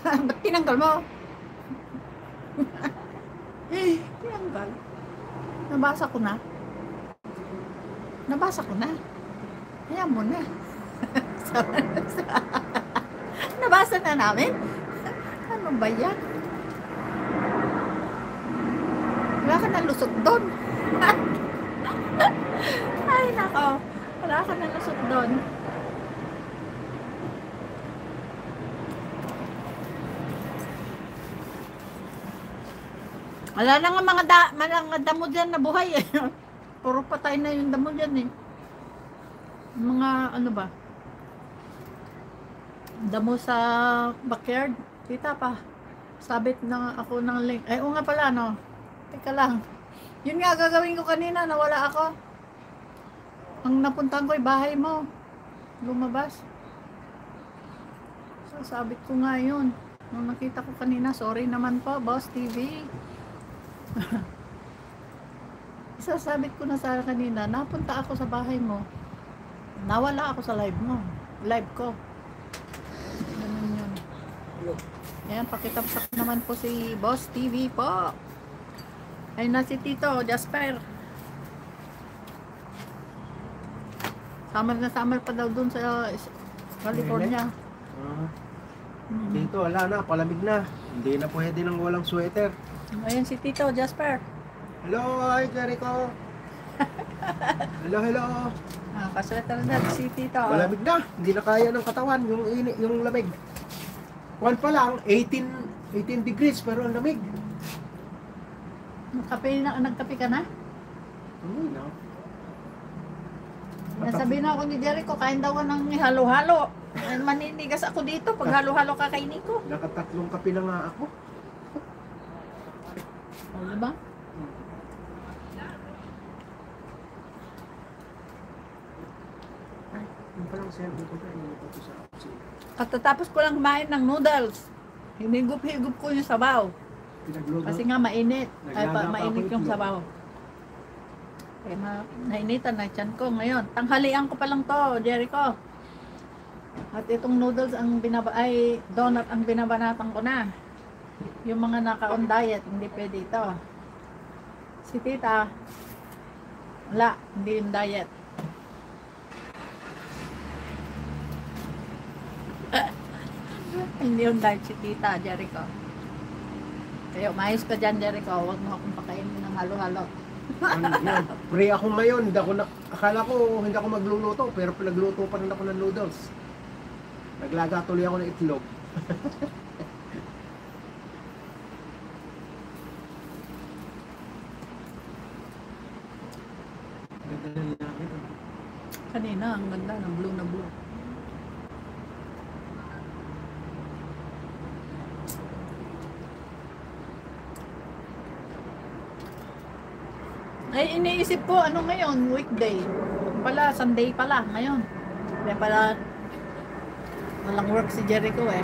Ba't tinanggal mo? Tinanggal. Nabasa ko na. Nabasa ko na. Ayan mo na. Nabasa na namin. Ano ba yan? Wala ka na lusot doon. Ay, nako. Wala ka na lusot doon. Wala na nga mga damo dyan na buhay eh. Puro patay na yung damo dyan eh. Mga ano ba? Damo sa backyard. Kita pa. Sabit na ako ng link. Ay, o nga pala no. Teka lang. Yun nga gagawin ko kanina. Nawala ako. Ang napuntahan ko ay bahay mo. Lumabas. Sasabit ko nga yun. Nung nakita ko kanina. Sorry naman po, Boss TV. Isasabit ko na sa kanina. Napunta ako sa bahay mo. Nawala ako sa live mo. Live ko. Ganun yun. Ayan, pakitamsak naman po si Boss TV po. Ay na si Tito Jasper. Summer na summer pa daw dun sa California. Dito wala na, palamig na. Hindi na pwede nang walang sweater. Ayan si Tito Jasper. Hello, hi Jericho. Hello. Kasweter na si Tito. Malamig na, hindi na kaya ng katawan yung lamig. Kwan pa lang, 18 degrees pero ang lamig. Nagkape ka na? No. Nasabi na ako ni Jericho, kain daw ka ng halo-halo. Ay, maninigas ako dito pag halo-halo kakainin ko. Nakatatlong kape na nga ako. O, diba? Ay, yung palang cellphone ko na ito sa app. Katatapos ko lang kumain ng noodles. Hinigup-higup ko yung sabaw. Pinagluto. Kasi nga mainit. Ay, Naglalaga mainit ako yung itlog. sabaw. Kaya nainitan na tiyan ko ngayon. Tanghalian ko pa lang to, Jericho. At itong noodles ang donut ang binabanatan ko na. Yung mga naka-on diet, hindi pwede ito. Si Tita, wala, hindi yung diet. Hindi yung diet si Tita, Jericho. Kaya umayos ka dyan, Jericho. Huwag mo akong pakainin ng halo-halo. Pre ako ngayon, akala ko hindi ako magluluto, pero pinagluto pa rin ako ng noodles. Naglaga tuloy ako ng itlog. Kanina, ang ganda ng blue na blue. Ay, iniisip ko, ano ngayon? Weekday. Pala, Sunday pala, ngayon. Kaya pala, walang work si Jericho eh.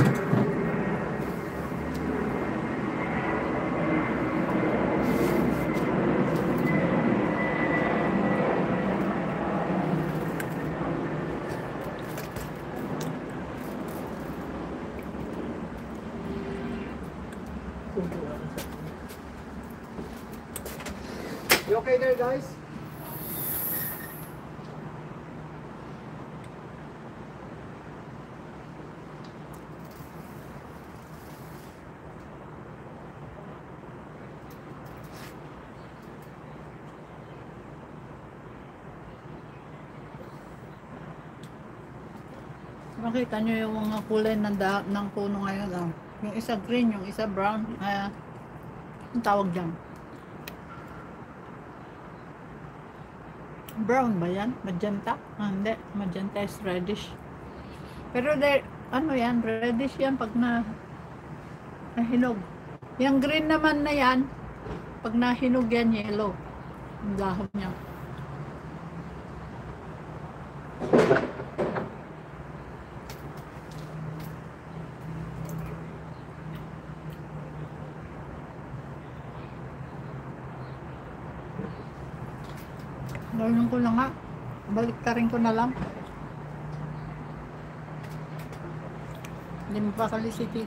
You okay there, guys? Makita nyo yung mga kulay ng puno ngayon. Oh. Yung isa green, yung isa brown. Ang tawag dyan. Brown ba yan? Magenta? Hindi. Magenta is reddish. Pero ano yan? Reddish yan pag nahinog. Yung green naman na yan, pag nahinog yan, yellow. Ang dahon niya. Gawin ko lang nga. Balik ka rin ko na lang. Hindi mo pa kalisiti.